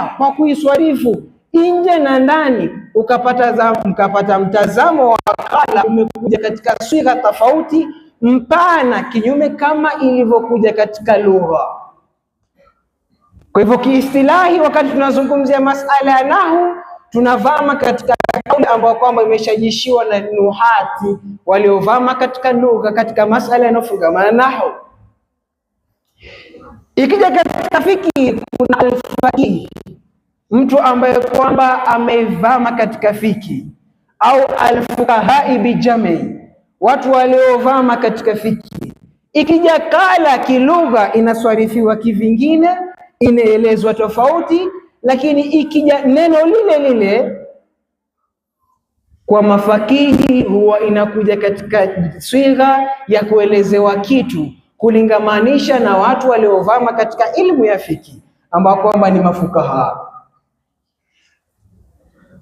haya kwa kuiswarifu nje na ndani, mkapata mtazamo wa qala umekuja katika swigha tofauti mpana, kinyume kama ilivyokuja katika lugha. Kwa hivyo kiistilahi, wakati tunazungumzia masala ya nahwu, tunavama katika kauli ambayo kwamba imeshajishiwa na nuhati waliovama katika lugha, katika masala yanayofungamana na nahwu. Ikija katika fiki, kuna alfaqih, mtu ambaye kwamba amevama katika fiki, au alfuqaha bijami, watu waliovama katika fiki. Ikija kala kilugha, inaswarifiwa kivingine, inaelezwa tofauti, lakini ikija neno lile lile kwa mafakihi huwa inakuja katika swigha ya kuelezewa kitu, kulingamanisha na watu waliovama katika ilmu ya fiki ambao kwamba ni mafukaha.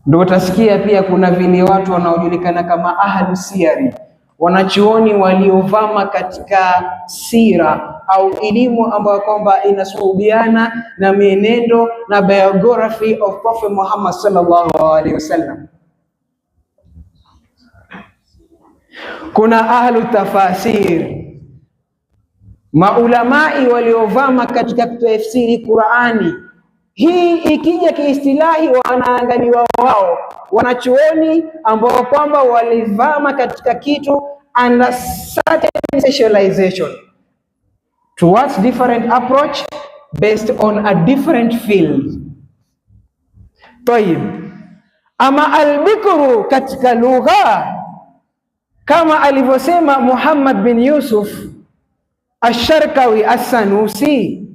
Ndio utasikia pia kuna vile watu wanaojulikana kama ahlu siyari, wanachuoni waliovama katika sira au elimu ambayo kwamba inasuhubiana na mienendo na biography of Prophet Muhammad sallallahu alaihi wasallam. Kuna ahlu tafasir, maulamai waliovama katika kutafsiri Qur'ani. Hii ikija kiistilahi, wanaangaliwa wao wanachuoni ambao kwamba walivama katika kitu under certain specialization towards different approach based on a different field. Tayib, ama albikru katika lugha, kama alivyosema Muhammad bin Yusuf Ash-Sharkawi As-Sanusi,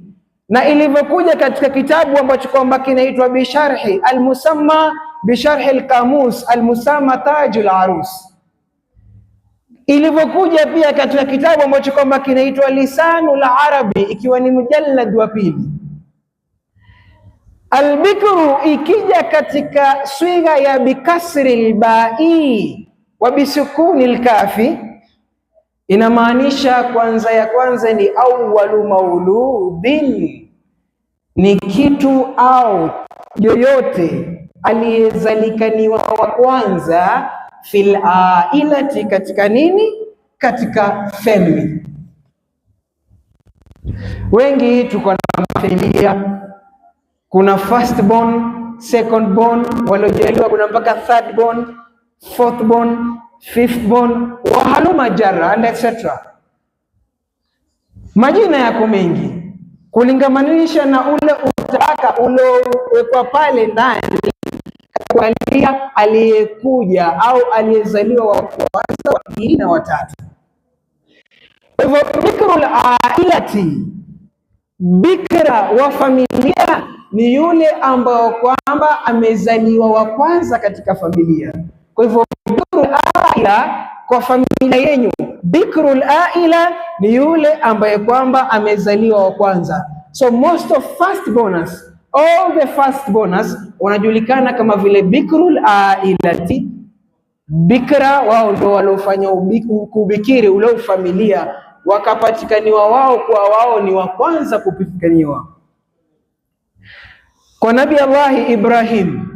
na ilivyokuja katika kitabu ambacho kwamba kinaitwa bisharhi al-musamma bisharhi al-qamus al-musamma Tajul Arus, ilivyokuja pia katika kitabu ambacho kwamba kinaitwa Lisanul Arabi, ikiwa ni mujallad wa pili. Albikru ikija katika swigha ya bikasri al-ba'i wa bisukuni al-kafi, inamaanisha kwanza ya kwanza ni awwalu mauludin, ni kitu au yoyote aliyezalikaniwa wa kwanza, fil ailati, katika nini? Katika family. Wengi tuko na familia, kuna first born, second born, waliojaliwa kuna mpaka third born, fourth born, fifth born, wa haluma jarra and etc. Majina yako mengi kulingamanisha na ule utaka uliowekwa pale ndani, kuangalia aliyekuja au aliyezaliwa wa kwanza, wa pili na watatu. Kwa hivyo bikrul ailati, bikra wa familia ni yule ambao kwamba amezaliwa wa kwanza katika familia. Kwa hivyo bikrul aila kwa familia yenu, bikrul aila ni yule ambaye kwamba amezaliwa wa kwanza. So most of firstborners, all the firstborners wanajulikana kama vile bikrul ailati. Bikra wao ndio waliofanya kubikiri ule familia, wakapatikaniwa wao kwa wao ni wa kwanza kupatikaniwa. Kwa Nabii Allah Ibrahim,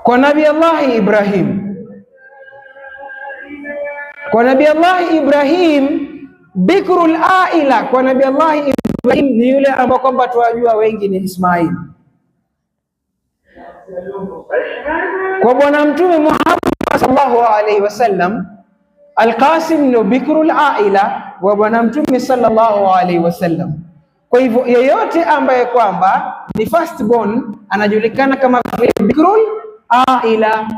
kwa Nabii Allah Ibrahim, kwa Nabii Allah Ibrahim, bikrul aila kwa Nabii Allah Ibrahim ni yule ambaye kwamba tuwajua wengi ni Ismail. Kwa Bwana Mtume Muhammad sallallahu alaihi wasallam, Al-Qasim ni bikrul aila wa Bwana Mtume sallallahu alaihi wasallam. Kwa hivyo yeyote ambaye kwamba ni first born anajulikana kama bikrul aila.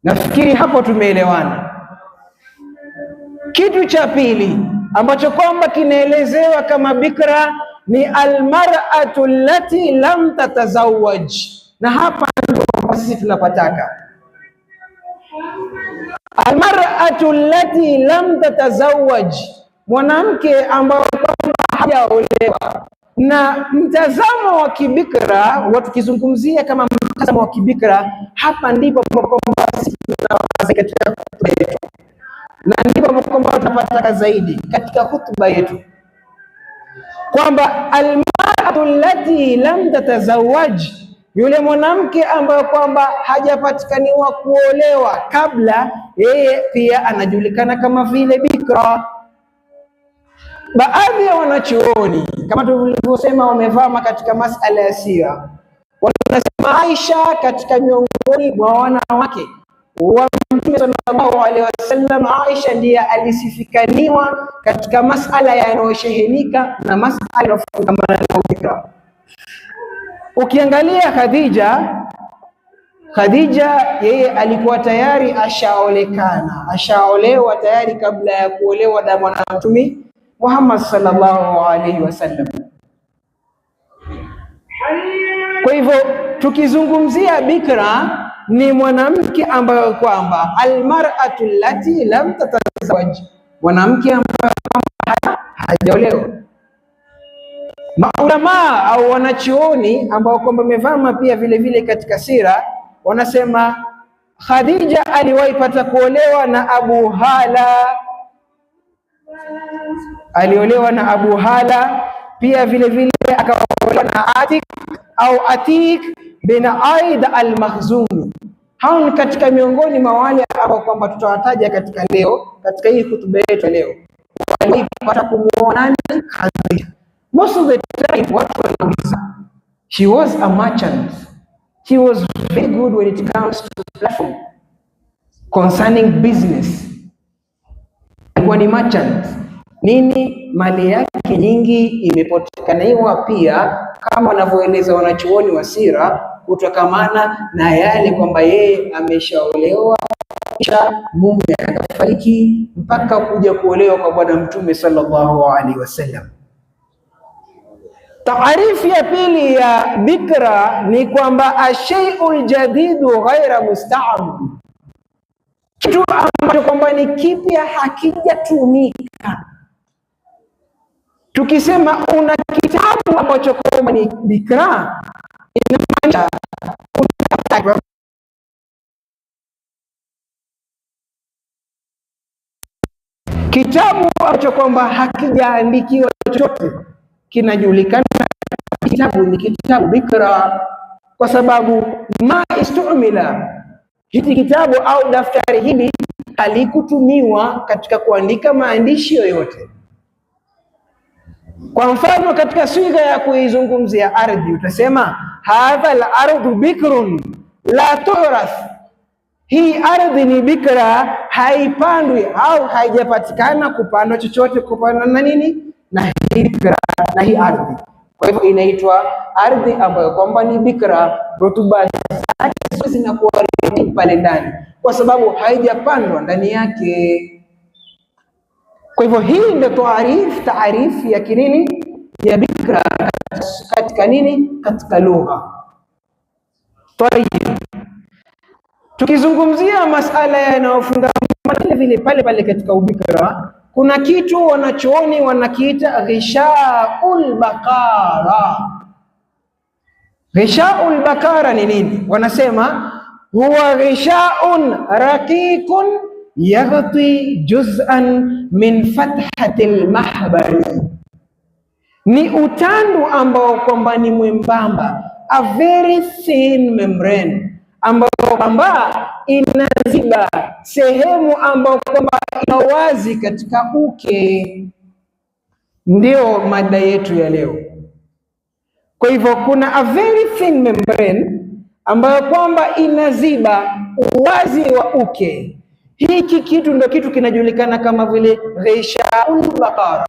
Nafikiri hapo tumeelewana. Kitu cha pili ambacho kwamba kinaelezewa kama bikra ni almar'atu allati lam tatazawwaj, na hapa ndio sisi tunapataka almar'atu allati lam tatazawwaj, mwanamke ambaye hajaolewa. Na mtazamo wa kibikra, watu kizungumzia kama mtazamo wa kibikra, hapa ndipo kwamba sisi tunaweza katika na ndipo kwamba tutapata zaidi katika hutuba yetu kwamba almar'atu allati lam tatazawwaj, yule mwanamke ambaye kwamba hajapatikaniwa kuolewa kabla, yeye pia anajulikana kama vile bikra. Baadhi ya wanachuoni kama tulivyosema wamevama katika masala ya sira, wanasema Aisha katika miongoni mwa wanawake wa Mtume sallallahu alaihi wasallam, Aisha ndiye alisifikaniwa katika masala yanayoshehenika na masala yanayofungamana na bikra. Ukiangalia Khadija yeye alikuwa tayari ashaolewa tayari kabla ya kuolewa na bwana Mtume Muhammad sallallahu alaihi wasallam. Kwa hivyo tukizungumzia bikra ni mwanamke ambaye kwamba almar'atu allati lam tatazawwaj, mwanamke ambaye hajaolewa. Maulama au wanachuoni ambao kwamba wamevama pia vile vile katika sira wanasema Khadija aliwahi pata kuolewa na Abu Hala, aliolewa na Abu Hala, pia vile vile akaolewa na Atik bin Aid al-Makhzumi. Hao ni katika miongoni mwa wale ambao kwamba tutawataja katika leo, katika hii hutuba yetu leo, walipata kumuona nani? Khadija. Most of the time watu wanauliza, she was a merchant, she was very good when it comes to platform concerning business. Alikuwa ni merchant. Nini? Mali yake nyingi imepotekaniwa pia kama wanavyoeleza wanachuoni wa sira, kutokamana na yale kwamba yeye ameshaolewa kisha mume akafariki mpaka kuja kuolewa kwa bwana Mtume sallallahu alaihi wasallam. Taarifu ya pili ya bikra ni kwamba ashay'ul jadidu ghaira musta'mal, kitu ambacho kwamba ni kipya hakijatumika. Tukisema una kitabu ambacho kwamba ni bikra, inamaanisha kitabu ambacho kwamba hakijaandikiwa chochote, kinajulikana kitabu ni kitabu bikra, kwa sababu ma istumila, hiki kitabu au daftari hili halikutumiwa katika kuandika maandishi yoyote. Kwa mfano katika siga ya kuizungumzia ardhi utasema hadha al-ardu bikrun la tuhrath, hii ardhi ni bikra, haipandwi au haijapatikana kupandwa chochote, kupandwa na nini na hii bikra na hii ardhi. Kwa hivyo inaitwa ardhi ambayo kwamba ni bikra, rutuba zake zinakuwa pale ndani kwa sababu haijapandwa ndani yake. Kwa hivyo hii ndio taarifu ya kinini ya bikra katika nini, katika lugha. Tayeb, tukizungumzia masala yanayofungamana vile pale katika ubikra, kuna kitu wanachooni wanakiita ghishaul bakara. Ghishaul bakara ni nini? Wanasema huwa ghishaun raqiqun yaghti juz'an min fathati al-mahbari, ni utandu ambao kwamba ni mwembamba, a very thin membrane, ambao kwamba inaziba sehemu ambao kwamba ina wazi katika uke. Ndio mada yetu ya leo. Kwa hivyo kuna a very thin membrane ambayo kwamba inaziba uwazi wa uke. Hiki kitu ndio kitu kinajulikana kama vile ghishaul bakara.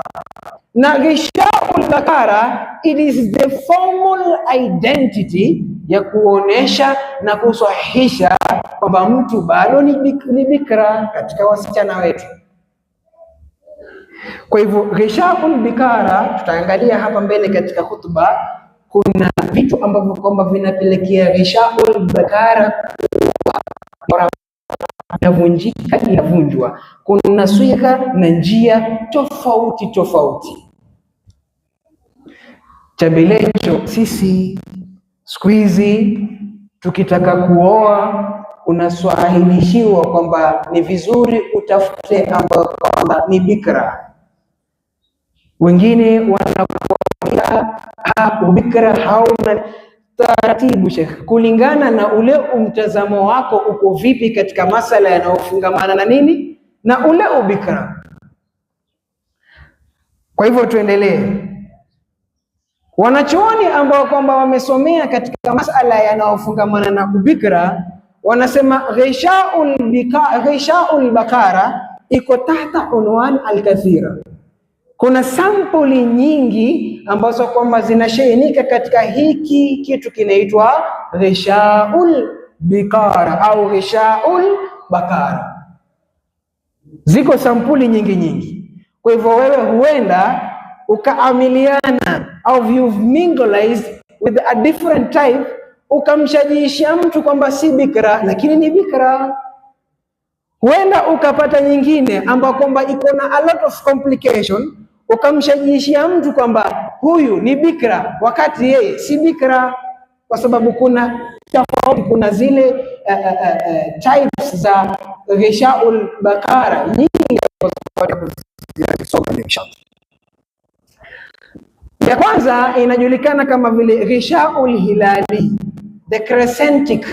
Na ghishaul bakara, it is the formal identity ya kuonesha na kusahihisha kwamba mtu bado ni bikra katika wasichana wetu. Kwa hivyo ghishaul bakara tutaangalia hapa mbele katika hutuba. Kuna vitu ambavyo kwamba vinapelekea ghishaul bakara inavunjwa. Kuna swigha na njia tofauti. Chabelecho sisi siku hizi tukitaka kuoa unaswahilishiwa kwamba ni vizuri utafute ambao kwamba ni bikra. Wengine wanakuambia ubikra hauna taratibu. Sheikh, kulingana na ule mtazamo wako uko vipi katika masala yanayofungamana na nini na ule ubikra. Kwa hivyo tuendelee. Wanachuoni ambao kwamba wamesomea katika masala yanayofungamana na ubikra wanasema ghishaul bakara iko tahta unwan alkathira. Kuna sampuli nyingi ambazo kwamba zinashainika katika hiki kitu kinaitwa ghishaul bikara au ghishaul bakara. Ziko sampuli nyingi. Kwa hivyo wewe huenda ukaamiliana au you've mingled with a different type, ukamshajiisha mtu kwamba si bikra lakini ni bikra. Huenda ukapata nyingine ambayo kwamba iko na a lot of complication, ukamshajiishia mtu kwamba huyu ni bikra wakati yeye si bikra, kwa sababu kuna tofauti. Kuna zile types za ghishaul bakara nyingi. Ya kwanza inajulikana kama vile ghishaul hilali, the crescentic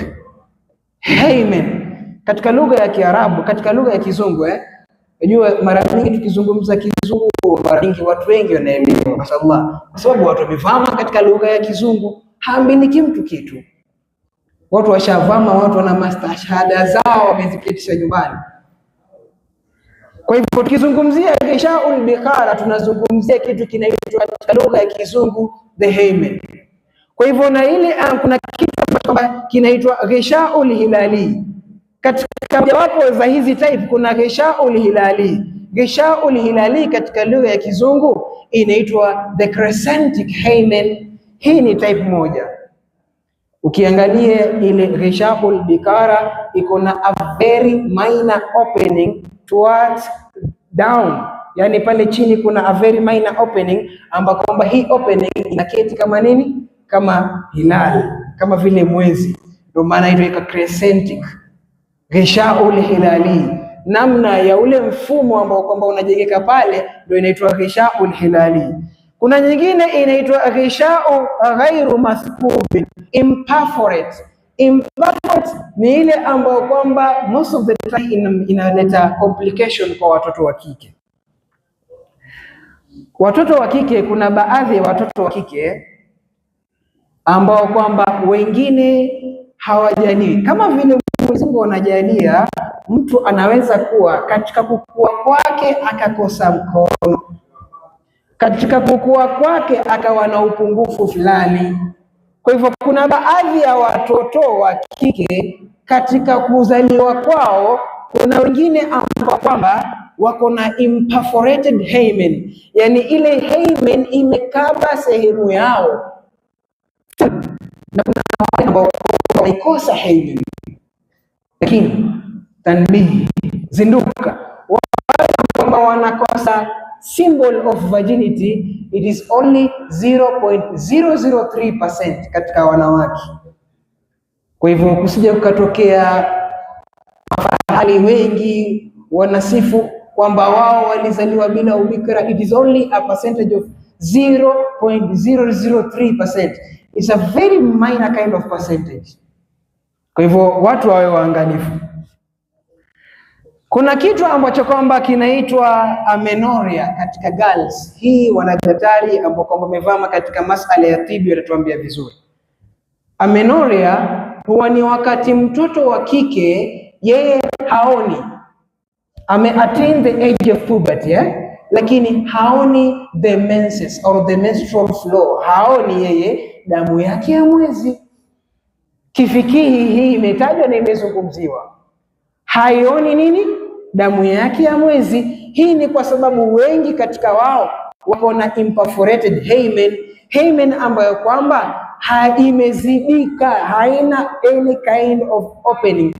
hymen katika lugha ya Kiarabu. Katika lugha ya Kizungu unajua mara nyingi tukizungumza Kizungu mara nyingi watu wengi wanaelewa, mashallah, kwa sababu watu wamevama katika lugha ya Kizungu, haambiliki mtu kitu. Watu washavama, watu wana master shahada zao wameziketisha nyumbani. Kwa hivyo tukizungumzia ghishaul bikara tunazungumzia kitu kinaitwa katika lugha ya Kizungu the hymen. Kwa hivyo na ile kuna kitu ambacho kinaitwa ghishaul hilali. Katika mojawapo za hizi type kuna ghishaul hilali. Ghishaul hilali katika lugha ya Kizungu inaitwa the crescentic hymen. Hii ni type moja. Ukiangalia ile ghishaul bikara iko na a very minor opening towards down, yani pale chini kuna a very minor opening ambako kwamba hii opening inaketi kama nini, kama hilali, kama vile mwezi. Ndio maana inaitwa crescentic ghishaul hilali. Namna ya ule mfumo ambao kwamba unajengeka pale ndio inaitwa ghishaul hilali. Kuna nyingine inaitwa ghishau ghairu mathbub, imperforate. Imperforate ni ile ambayo kwamba most of the time inaleta complication kwa watoto wa kike. Watoto wa kike, kuna baadhi ya watoto wa kike ambao kwamba wengine hawajaliwi kama vile Mwenyezi Mungu anajalia. Mtu anaweza kuwa katika kukua kwake akakosa mkono, katika kukua kwake akawa na upungufu fulani. Kwa hivyo kuna baadhi ya watoto wa kike katika kuzaliwa kwao, kuna wengine ambao kwamba wako na imperforated hymen, yani ile hymen imekaba sehemu yao, na kuna wale ambao wamekosa hymen. Lakini tanbihi, zinduka, wale ambao wanakosa symbol of virginity, it is only 0.003% katika wanawake. Kwa hivyo kusija kukatokea mafahali wengi wanasifu kwamba wao walizaliwa bila ubikra. It is only a percentage of 0.003%. It's a very minor kind of percentage. Kwa hivyo watu wawe waangalifu. Kuna kitu ambacho kwamba kinaitwa amenorrhea katika girls. Hii wanadaktari ambao kwamba wamevama katika masala ya tibi watatuambia vizuri. Amenorrhea huwa ni wakati mtoto wa kike yeye haoni, attain the age of puberty, lakini haoni the menses or the menstrual flow, haoni yeye damu yake ya mwezi. Kifikihi hii imetajwa na imezungumziwa. Haioni nini? Damu yake ya mwezi. Hii ni kwa sababu wengi katika wao wako na imperforated hymen, hymen ambayo kwamba imezidika, haina any kind of opening,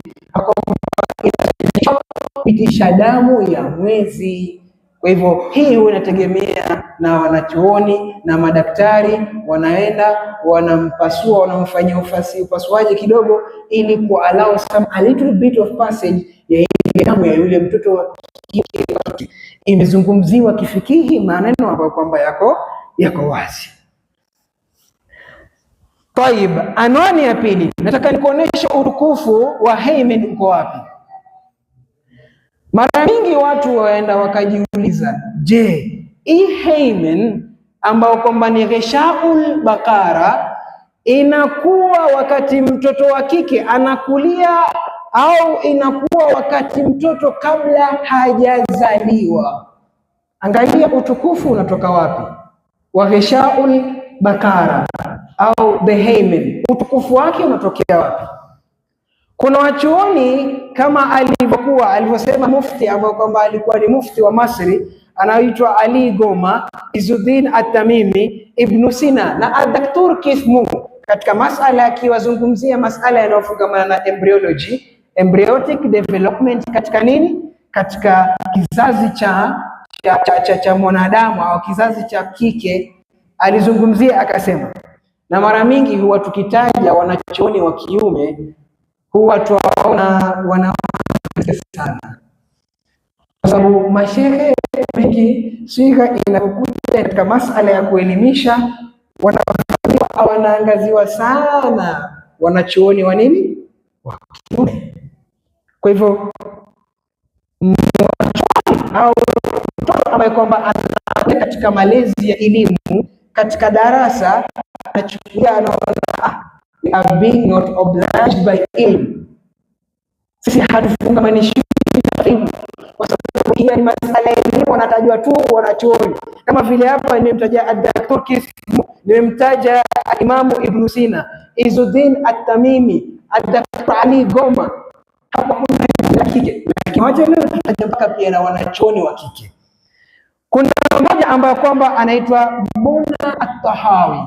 kupitisha damu ya mwezi. Kwa hivyo hii inategemea na wanachuoni na madaktari, wanaenda wanampasua, wanamfanyia upasuaji kidogo, ili ku allow a little bit of passage ya damu ya yule mtoto wa kike. Imezungumziwa kifikihi, maneno ambayo kwamba yako wazi. Taib, anwani ya pili, nataka nikuonesha utukufu wa hymen uko wapi. Mara nyingi watu waenda wakajiuliza, je, hii hymen ambao kwamba ni Ghishaul Bakara inakuwa wakati mtoto wa kike anakulia au inakuwa wakati mtoto kabla hajazaliwa? Angalia utukufu unatoka wapi wa Ghishaul Bakara au the hymen, utukufu wake unatokea wapi? Kuna wachuoni kama alivyosema mufti ambao kwamba alikuwa ni mufti wa Masri, anaitwa Ali Goma, Izzuddin At-Tamimi, Ibn Sina na Ad-Daktur Kithmu, katika masala akiwazungumzia masala yanayofungamana na embryology, embryonic development katika nini, katika kizazi cha mwanadamu au kizazi cha kike. Alizungumzia akasema, na mara mingi huwa tukitaja wanachuoni wa kiume huwa tuwaona wanawake sana, kwa sababu mashehe wengi siga inapokuja katika masala ya kuelimisha wanaangaziwa sana wanachuoni wa nini, wa kiume. Kwa hivyo au mtoto ambaye kwamba anakuwa katika malezi ya elimu katika darasa, anachukulia anaona we are being not obliged by ilm. Sisi hatufungamanishi ilmu, kwa sababu hii ni masala ya elimu, wanatajwa tu wanachuoni. Kama vile hapa nimemtaja Ad-Daktur Kithmu, nimemtaja Imamu Ibn Sina, Izzuddin At-Tamimi, Ad-Daktur Ali Goma. Hapa kuna kike, lakini wacha leo tutaja mpaka pia na wanachuoni wa kike. Kuna mmoja ambaye kwamba anaitwa Muna At-Tahawi.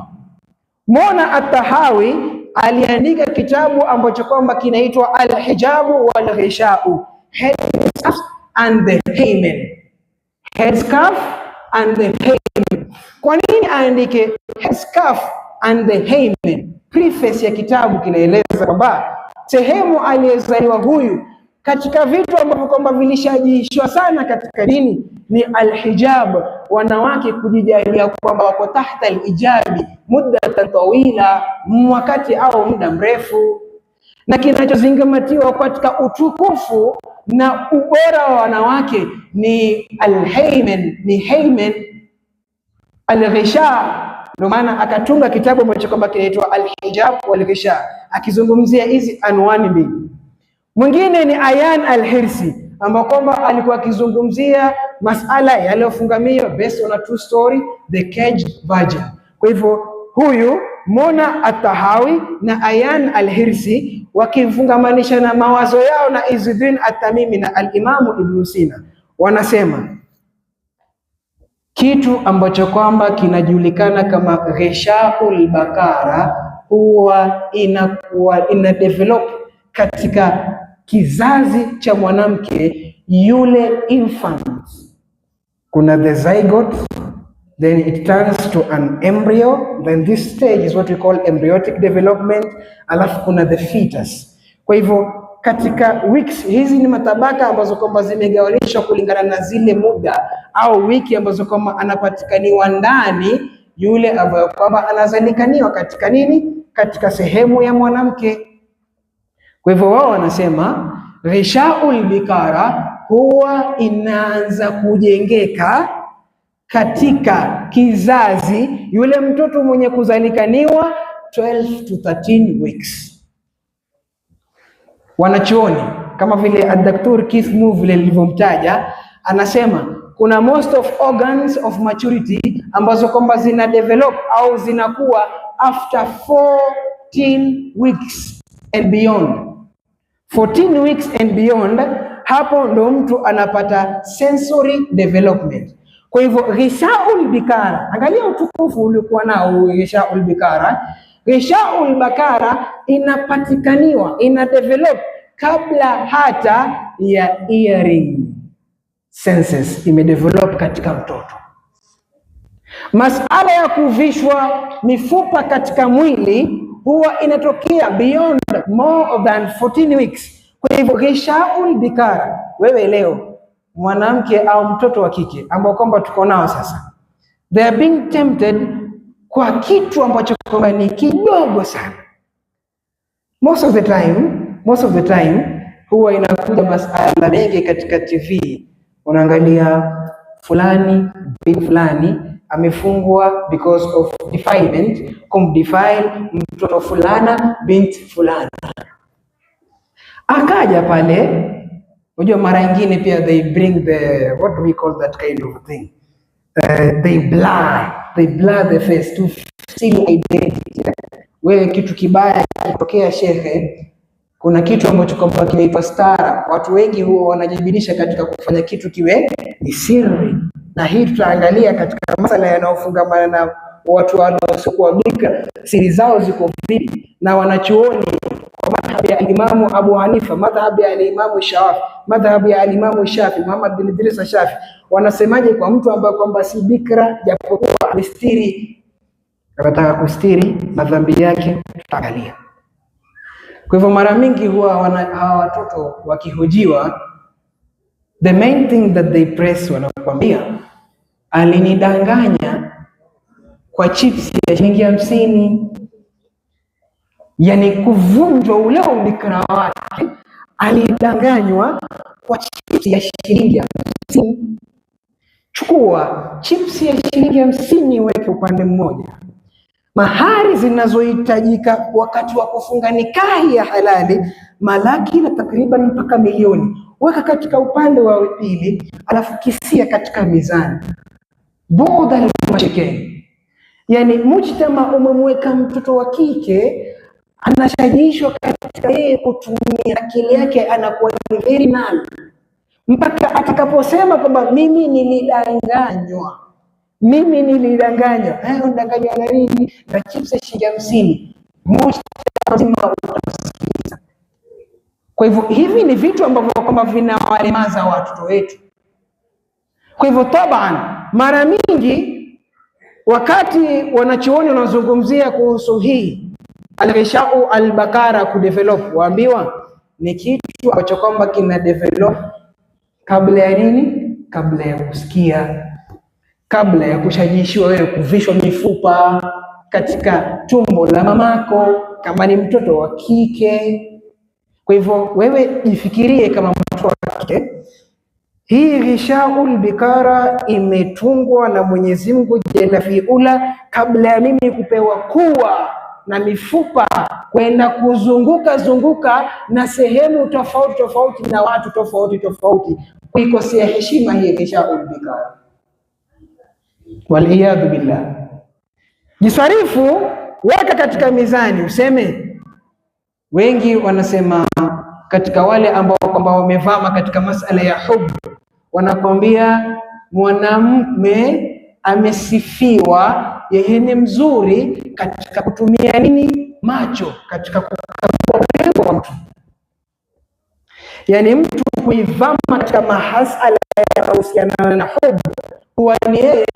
Muna At-Tahawi aliandika kitabu ambacho kwamba kinaitwa Al-Hijabu wal Ghishau, Headscarf and the Hymen. Headscarf and the Hymen. Kwa nini aandike Headscarf and the Hymen? Preface ya kitabu kinaeleza kwamba sehemu aliyezaliwa huyu katika vitu ambavyo kwamba vilishajishwa sana katika dini ni alhijab, wanawake kujijalia kwamba wako tahta alijabi muddatan tawila, wakati au muda mrefu. Na kinachozingatiwa katika utukufu na ubora wa wanawake ni alhymen, ni hymen alghisha. Ndio maana akatunga kitabu ambacho kwamba kinaitwa Alhijab walghisha, akizungumzia hizi anwani mbili. Mwingine ni Ayan Al-Hirsi ambao kwamba alikuwa akizungumzia masala yaliyofungamia based on a true story, the caged virgin. Kwa hivyo huyu Muna At-Tahawi na Ayan Al-Hirsi wakifungamanisha na mawazo yao na Izzuddin At-Tamimi na Al-Imamu Ibn Sina, wanasema kitu ambacho kwamba kinajulikana kama Ghishaul Bakara huwa ina develop katika kizazi cha mwanamke yule infant. Kuna the zygote, then it turns to an embryo, then this stage is what we call embryonic development, alafu kuna the fetus. Kwa hivyo katika weeks hizi ni matabaka ambazo kwamba zimegawanyishwa kulingana na zile muda au wiki ambazo kwamba anapatikaniwa ndani yule ambaye kwamba anazalikaniwa katika nini, katika sehemu ya mwanamke. Kwa hivyo wao wanasema Ghishaul Bakara huwa inaanza kujengeka katika kizazi yule mtoto mwenye kuzalikaniwa 12 to 13 weeks. Wanachuoni kama vile Ad-Daktur Kithmu vile nilivyomtaja, anasema kuna most of organs of maturity ambazo kwamba zina develop au zinakuwa after 14 weeks and beyond. 14 weeks and beyond, hapo ndo mtu anapata sensory development. Kwa hivyo Ghishaul Bakara, angalia utukufu uliokuwa nao Ghishaul Bakara. Ghishaul Bakara inapatikaniwa, ina develop kabla hata ya earring. senses imedevelop katika mtoto. Masala ya kuvishwa mifupa katika mwili huwa inatokea beyond more than 14 weeks. Kwa hivyo Ghishaul Bikara, wewe leo mwanamke au mtoto wa kike ambao kwamba tuko nao sasa, they are being tempted kwa kitu ambacho kwamba ni kidogo sana. Most of the time huwa inakuja masala mengi katika TV, unaangalia fulani binti fulani amefungwa because of defilement, kumdefile mtoto fulana binti fulana. Akaja pale, unajua mara nyingine pia they bring the, what do we call that kind of thing, they blur the face to steal identity. Wewe kitu kibaya kitokea shehe, kuna kitu ambacho kwamba kinaitwa stara. Watu wengi huwa wanajibidiisha katika kufanya kitu kiwe ni siri, na hii tutaangalia katika masala yanayofungamana na watu wanaokuwa bikra, siri zao ziko vipi. Na wanachuoni kwa madhhabi ya Imamu Abu Hanifa, madhhabi ya Imamu Shafi, madhhabi ya Imamu Shafi, Muhammad bin Idris Shafi, wanasemaje kwa mtu ambaye kwamba si bikra japokuwa amestiri, anataka kustiri madhambi yake, tutaangalia. Kwa hivyo mara mingi huwa hawa watoto wakihojiwa, the main thing that they press, wanakuambia alinidanganya kwa chips ya shilingi 50. Yani kuvunjwa ule ubikra wake, alidanganywa kwa chips ya shilingi 50. Chukua chips ya shilingi 50 weke upande mmoja, mahari zinazohitajika wakati wa kufunga nikahi ya halali malaki na takriban mpaka milioni, weka katika upande wa pili, alafu kisia katika mizani boda mashekeni. Yani mujtama umemweka mtoto wa kike anashajishwa katika yeye kutumia akili yake, anakuwa very nani mpaka atakaposema kwamba mimi nilidanganywa. Undanganywa na nini? Na chips ya shilingi 50. Mujtama utasikiliza. Kwa hivyo hivi ni vitu ambavyo kama vinawalemaza watoto wetu. Kwa hivyo taban, mara mingi wakati wanachuoni wanazungumzia kuhusu hii al-Ghishau al-Bakara kudevelop, waambiwa ni kitu ambacho kwamba kina develop kabla ya nini? Kabla ya kusikia, kabla ya kushajishiwa wewe kuvishwa mifupa katika tumbo la mamako, kama ni mtoto wa kike. Kwa hivyo wewe jifikirie kama mtoto wa kike, hii Ghishaul Bikara imetungwa na Mwenyezi Mungu Jalla fiula kabla ya mimi kupewa kuwa na mifupa kwenda kuzunguka na sehemu tofauti na watu tofauti, kuikosea heshima hii Ghishaul Bikara. Waliyadhu billah. Jisarifu, weka katika mizani, useme. Wengi wanasema katika wale ambao kwamba wamevama katika masala ya hubu, wanakwambia mwanamume amesifiwa yeye ni mzuri katika kutumia nini? Macho, katika kukagua kwa mtu. Yani mtu kuivama katika masala yanayohusiana na hubu huwa ni yeye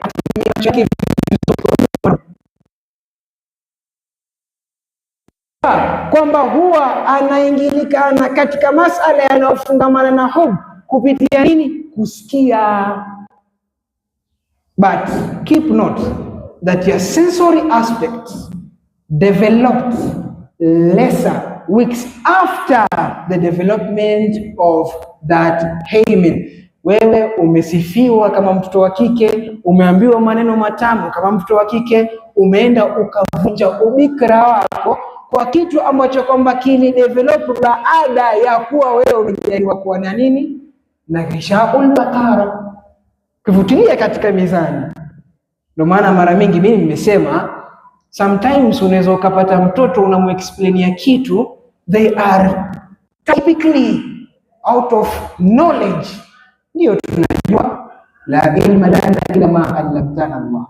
atumia kwamba huwa anaingilikana katika masala yanayofungamana na hubu kupitia nini? Kusikia. But keep note that your sensory aspects developed lesser weeks after the development of that hymen. Wewe umesifiwa kama mtoto wa kike, umeambiwa maneno matamu kama mtoto wa kike, umeenda ukavunja ubikra wako kwa kitu ambacho kwamba kili develop baada ya kuwa wewe umejaliwa kuwa na nini? Na Ghishaul Bakara. Kivutilia katika mizani. Ndio maana mara mingi mimi nimesema sometimes unaweza ukapata mtoto unamuexplainia kitu, they are typically out of knowledge. Ndio tunajua la ilma lana illa ma allamtana Allah,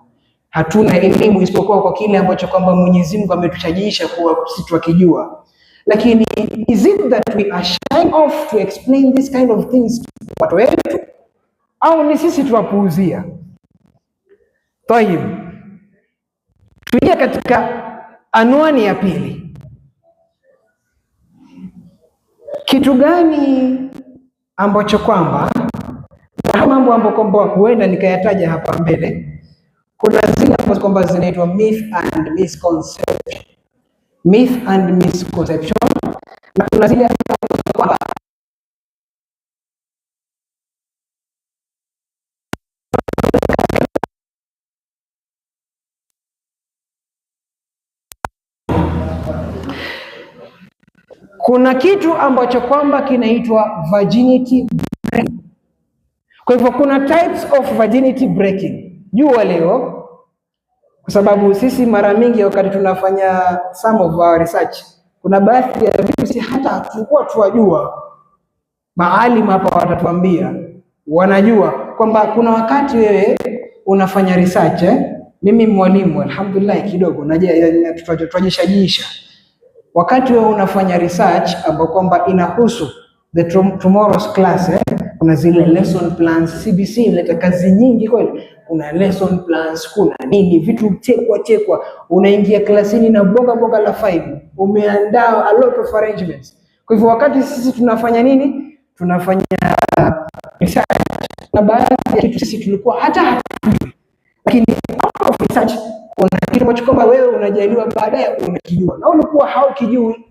hatuna elimu isipokuwa kwa kile ambacho kwamba Mwenyezi Mungu ametuchajiisha kuwa sisi tukijua. Lakini is it that we are shying off to explain this kind of things to watu wetu? au ni sisi tuwapuuzia? Tayib, tuingia katika anwani ya pili. Kitu gani ambacho kwamba mambo ambayo kwamba huenda nikayataja hapa mbele, kuna zile ambazo kwamba zinaitwa myth and misconception. Myth and misconception, na kuna zile ambazo kwamba kuna kitu ambacho kwamba kinaitwa virginity breaking. Kwa hivyo kuna types of virginity breaking. Jua leo, kwa sababu sisi mara mingi wakati tunafanya some of our research, kuna baadhi ya vitu si hata tulikuwa tuwajua, maalim hapa watatuambia, wanajua kwamba kuna wakati wewe unafanya research mimi mwalimu alhamdulillah kidogo tunajishajisha. Wakati wewe unafanya research ambapo kwamba inahusu the tomorrow's class kuna zile lesson plans. CBC inaleta kazi nyingi kweli, kuna lesson plans, kuna nini, vitu chekwa, unaingia klasini na boga la file, umeandaa a lot of arrangements. Kwa hivyo wakati sisi tunafanya nini, tunafanya research, na baadhi ya kitu sisi tulikuwa hata hatujui, lakini out of research kuna kitu ambacho kwamba wewe unajaliwa baadaye unakijua na ulikuwa haukijui.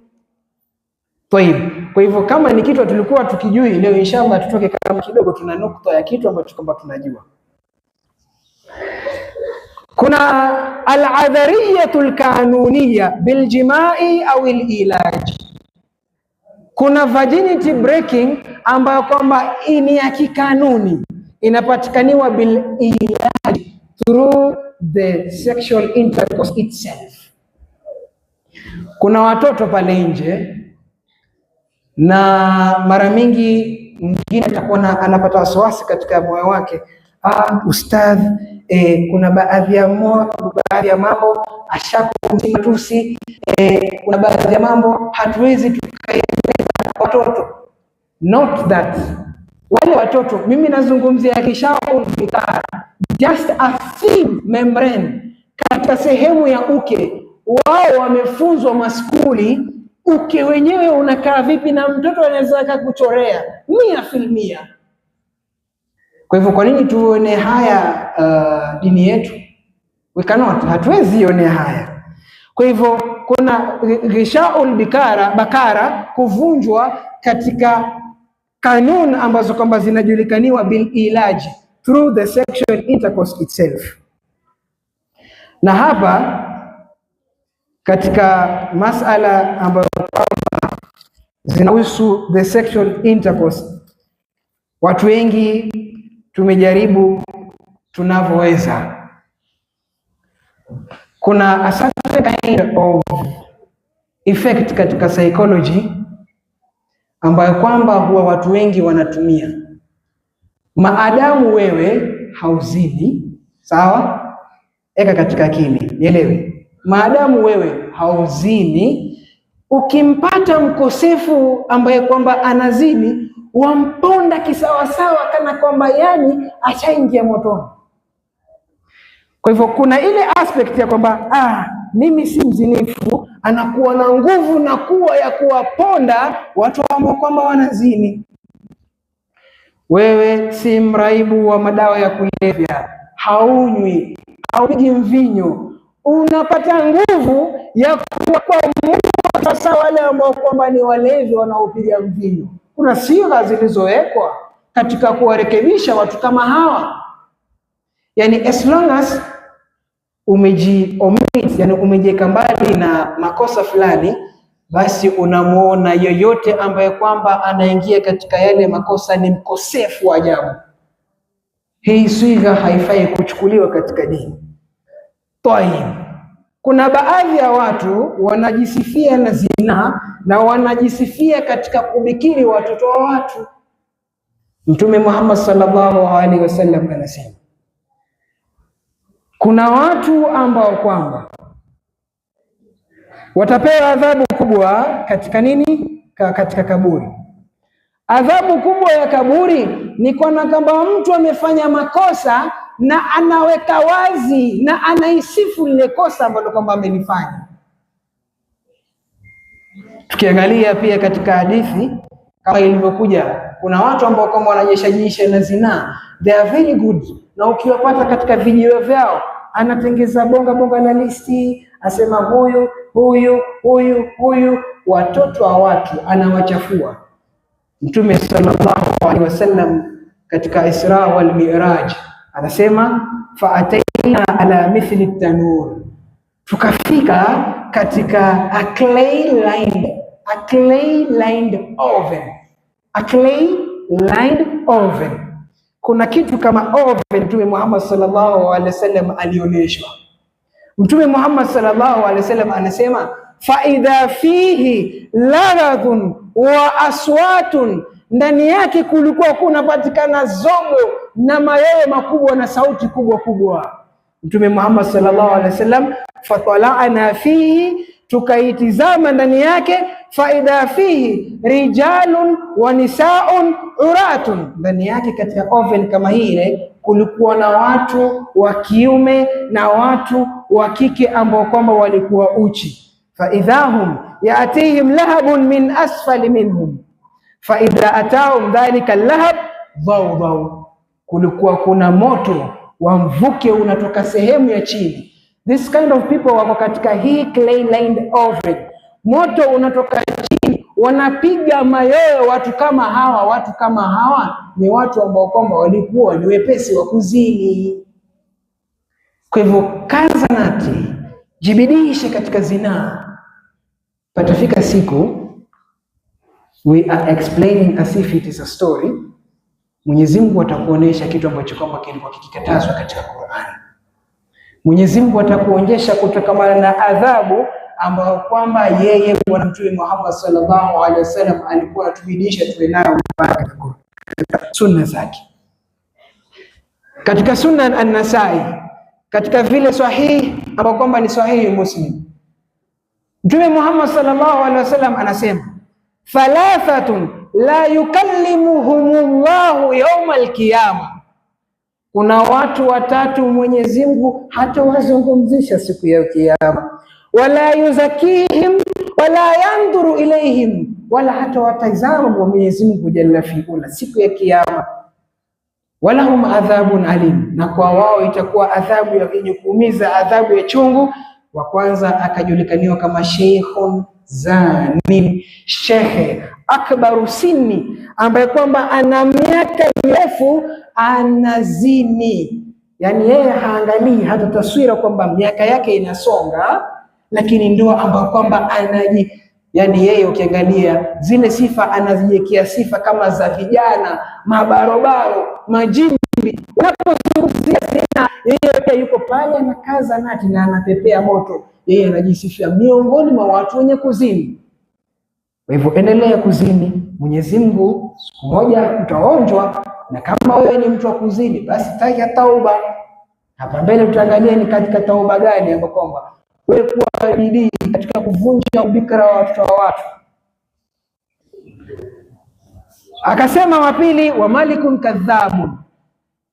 Kwa hivyo kama ni kitu tulikuwa tukijui, leo inshallah tutoke kama kidogo tuna nukta ya kitu ambacho kwamba tunajua. Kuna al-adhariyatul kanuniyya biljimai au al-ilaj. Kuna virginity breaking ambayo kwamba ni ya kikanuni, inapatikaniwa bil ilaj, through the sexual intercourse itself. Kuna watoto pale nje, na mara mingi mwingine atakuwa anapata wasiwasi katika moyo wake, ustadh, kuna baadhi ya mambo ashakumatusi, kuna baadhi ya mambo hatuwezi tukaeleza watoto. Not that wale watoto, mimi nazungumzia kishao bikara, just a thin membrane katika sehemu ya uke. Wao wamefunzwa maskuli uke wenyewe unakaa vipi, na mtoto anaweza kuchorea 100%. Kwa hivyo kwa nini tuone haya dini yetu? We cannot, hatuwezi ione haya. Kwa hivyo kuna gishaul bakara kuvunjwa katika kanuni ambazo kwamba zinajulikaniwa bil ilaji, through the sexual intercourse itself. Na hapa katika masala ambayo zinahusu the sexual intercourse, watu wengi tumejaribu tunavyoweza. Kuna a certain kind of effect katika psychology ambayo kwamba huwa watu wengi wanatumia. Maadamu wewe hauzini, sawa, eka katika akili, nielewe. Maadamu wewe hauzini, ukimpata mkosefu ambaye kwamba anazini, wamponda kisawasawa kana kwamba yani ashaingia motoni. Kwa hivyo kuna ile aspect ya kwamba mimi si mzinifu, anakuwa na nguvu na kuwa ya kuwaponda watu ambao kwamba wanazini. Wewe si mraibu wa madawa ya kulevya, haunywi, haupigi mvinyo, unapata nguvu ya kuwakwamua sasa wale ambao kwamba ni walevi wanaopiga mvinyo. Kuna sifa zilizowekwa katika kuwarekebisha watu kama hawa. Yani as long as umejiweka mbali na makosa fulani, basi unamuona yoyote ambaye kwamba anaingia katika yale makosa ni mkosefu wa ajabu. Hii sifa haifai kuchukuliwa katika dini. Tayeb, kuna baadhi ya watu wanajisifia na zina na wanajisifia katika kubikiri watoto wa watu. Mtume Muhammad sallallahu alaihi wasallam anasema kuna watu ambao kwamba watapewa adhabu kubwa katika nini? Katika kaburi. Adhabu kubwa ya kaburi ni kwamba mtu amefanya makosa na anaweka wazi na anaisifu lile kosa ambalo kwamba amelifanya. Tukiangalia pia katika hadithi kama ilivyokuja, kuna watu ambao kama wanajishajisha na zinaa, they are very good, na ukiwapata katika video vyao anatengeza bonga la listi, asema huyu, watoto wa watu anawachafua. Mtume sallallahu alaihi wasallam katika Isra wal Mi'raj anasema fa ataina ala mithli tanur, tukafika katika a clay lined oven. Kuna kitu kama oven Mtume Muhammad sallallahu alaihi wasallam alionyeshwa. Mtume Muhammad sallallahu alaihi wasallam anasema fa idha fihi laghadun wa aswatun, ndani yake kulikuwa kunapatikana zogo na mayoyo makubwa na sauti kubwa. Mtume Muhammad sallallahu alaihi wasallam fatala'na fihi, tukaitizama ndani yake, faida fihi rijalun wa nisaun uratun, ndani yake katika oven kama hile kulikuwa na watu wa kiume na watu wa kike ambao kwamba walikuwa uchi. Faidhahum yatihim lahabun min asfali minhum, faidha atahum dhalika lahab dhawdaw, kulikuwa kuna moto wa mvuke unatoka sehemu ya chini. This kind of people wako katika hii clay lined oven, moto unatoka chini, wanapiga mayoyo. Watu kama hawa ni watu ambao kwamba walikuwa ni wepesi wa kuzini. Kwa hivyo kaza nati, jibidishe katika zinaa. Patafika siku, we are explaining as if it is a story, Mwenyezi Mungu atakuonesha kitu ambacho kwamba kilikuwa kikikatazwa katika Qur'an. Mwenyezi Mungu atakuonyesha kutokana na adhabu ambayo kwamba yeye Bwana Mtume Muhammad sallallahu alaihi wasallam alikuwa atubidisha tuwe nayo katika sunna zake. Katika Sunan An-Nasai, katika vile sahihi ambapo kwamba ni sahihi Muslim, Mtume Muhammad sallallahu alaihi wasallam anasema thalathatun la yukallimuhumullahu yawmal qiyamah, kuna watu watatu Mwenyezi Mungu hata wazungumzisha siku ya kiyama. Wala yuzakihim wala yanduru ilaihim, wala hata watazama Mwenyezi Mungu jalla fiula siku ya kiyama. Walahum adhabun alim, na kwa wao itakuwa adhabu ya yenye kuumiza, adhabu ya chungu. Wa kwanza akajulikaniwa kama sheikhun zani, shekhe akbaru sinni, ambaye kwamba ana miaka mirefu anazini. Yani yeye haangalii hata taswira kwamba miaka yake inasonga, lakini ndio ambaye kwamba yani yeye ukiangalia zile sifa anazijiwekea sifa kama za vijana mabarobaro majimbi. Unapozungumzia zina, yeye yuko pale anakaza nati na anapepea moto, yeye anajisifia miongoni mwa watu wenye kuzini. Kwa hivyo endelea kuzini, Mwenyezi Mungu siku moja utaonjwa. Na kama wewe ni mtu wa kuzini, basi taka tauba. Hapa mbele tutaangalia ni katika tauba gani ambapo kwamba wewe kuwa bidii katika kuvunja ubikra wa watoto wa watu. Akasema wa pili, wa malikun kadhabun,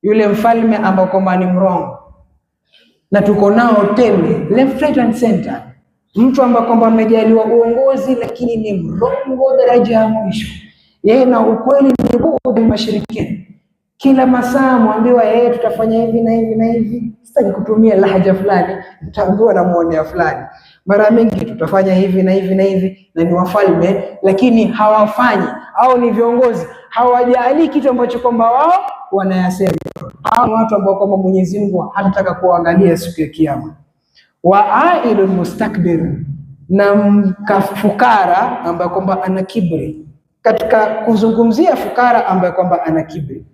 yule mfalme ambao kwamba ni mrongo. Na tuko nao tele left right and center, mtu ambaye kwamba amejaliwa uongozi lakini ni mrongo daraja ya mwisho. Yeye na ukweli ni bughd mashirikina, kila masaa muambiwa yeye tutafanya hivi na hivi na hivi. Sitaki kutumia lahaja fulani, mtaambiwa na muonea fulani. Mara mingi tutafanya hivi na hivi na hivi, na ni wafalme lakini hawafanyi, au ni viongozi hawajali kitu ambacho kwamba wao wanayasema. Hao watu ambao kwamba Mwenyezi Mungu hatataka kuangalia siku ya kiyama. Wa ailul mustakbir, na mkafukara ambaye kwamba ana kibri. Katika kuzungumzia fukara ambaye kwamba ana kibri,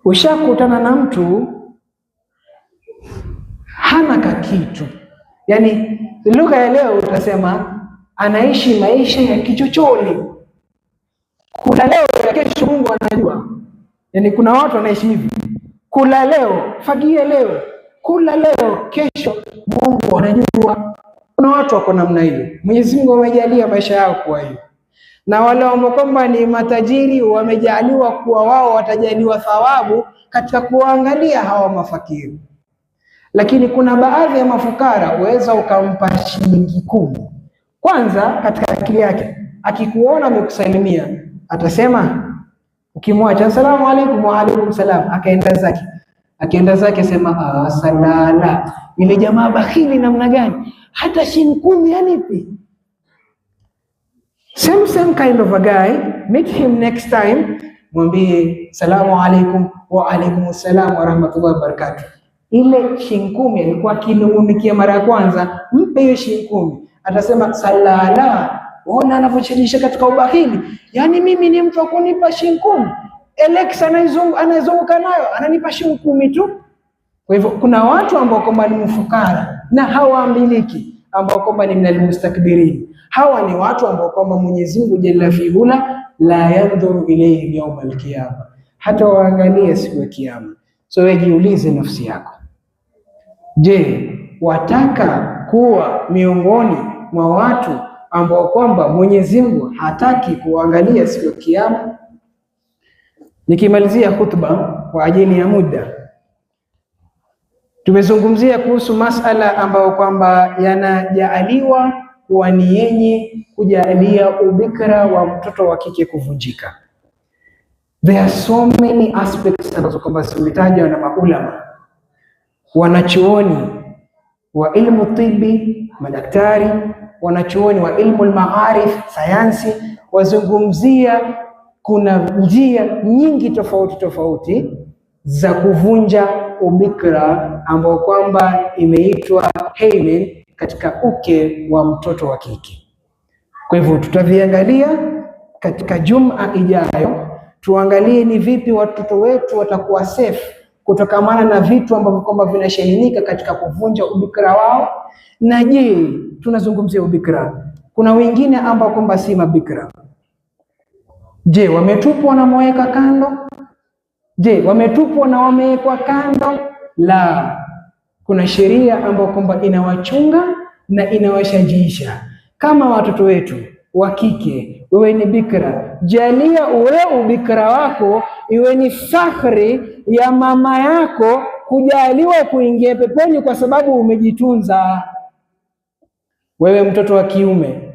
ushakutana na mtu hana kakitu, yani lugha ya leo utasema anaishi maisha ya kichochole, kula leo ya kesho Mungu anajua. Yani kuna watu wanaishi hivi, kula leo, fagia leo, kula leo, kesho Mungu anajua. Kuna watu wako namna hiyo. Mwenyezi Mungu amejalia maisha yao kwa hiyo. na wale ambao kwamba ni matajiri wamejaliwa kuwa wao watajaliwa thawabu katika kuangalia hawa mafakiri. Lakini kuna baadhi ya mafukara uweza ukampa shilingi 10. Kwanza katika akili yake akikuona amekusalimia atasema, ukimwacha asalamu alaykum wa alaykum salam, akaenda zake sema salala, ile jamaa bakhili namna gani, hata shilingi 10 yanipi. Same kind of a guy, meet him next time, mwambie salamu alaykum wa alaykum salam wa rahmatullahi wa barakatuh. Ile shilingi 10 alikuwa akinungunikia mara ya kwanza, mpe hiyo shilingi 10. Atasema salala, ona anavyochezesha katika ubahili. Yani mimi ni mtu akunipa shilingi 10. Alex anazunguka nayo ananipa shilingi 10 tu. Kwa hivyo kuna watu ambao kwamba ni mfukara na hawaambiliki, ambao kwamba ni minal mustakbirin. Hawa ni watu ambao kwamba Mwenyezi Mungu jalla fi'ala la yandhuru ilayhim yawm al-qiyama, hata waangalie siku ya kiyama. So wewe jiulize nafsi yako, je, wataka kuwa miongoni mwa watu ambao kwamba Mwenyezi Mungu hataki kuangalia siku ya kiyama? Nikimalizia khutba kwa ajili ya muda, tumezungumzia kuhusu masala ambayo kwamba yanajaaliwa kuwa ni yenye kujalia ubikra wa mtoto wa kike kuvunjika. There are so many aspects ambazo kwamba zimetajwa na maulama, wanachuoni wa ilmu tibi, madaktari, wanachuoni wa ilmu al-maarif, sayansi, wazungumzia kuna njia nyingi tofauti za kuvunja ubikra ambao kwamba imeitwa hymen katika uke wa mtoto wa kike. Kwa hivyo tutaviangalia katika Juma ijayo, tuangalie ni vipi watoto wetu watakuwa safe kutokamana na vitu ambavyo kwamba vinashahinika katika kuvunja ubikra wao. Na je, tunazungumzia ubikra, kuna wengine ambao kwamba si mabikra. Je, wametupwa na wameweka kando? Je, wametupwa na wamewekwa kando? La, kuna sheria ambayo kwamba inawachunga na inawashajiisha. Kama watoto wetu wa kike, wewe ni bikra, jalia ule ubikra wako iwe ni fakhri ya mama yako kujaliwa kuingia peponi kwa sababu umejitunza. Wewe mtoto wa kiume,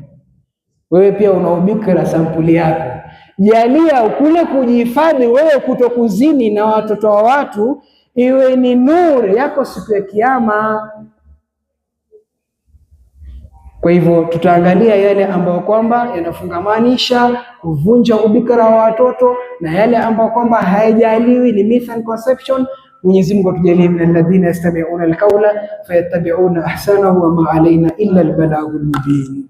wewe pia una ubikra sampuli yako, jalia kule kujihifadhi wewe kutokuzini na watoto wa watu iwe ni nuru yako siku ya kiyama. Kwa hivyo tutaangalia yale ambayo kwamba yanafungamanisha kuvunja ubikra wa watoto na yale ambayo kwamba hayajaliwi, ni myth and conception. Mwenyezi Mungu atujalie min alladhina yastami'una alqawla fayattabi'una ahsanahu wa ma alaina illa albalaghul mubin.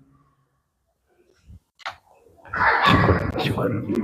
Shukran.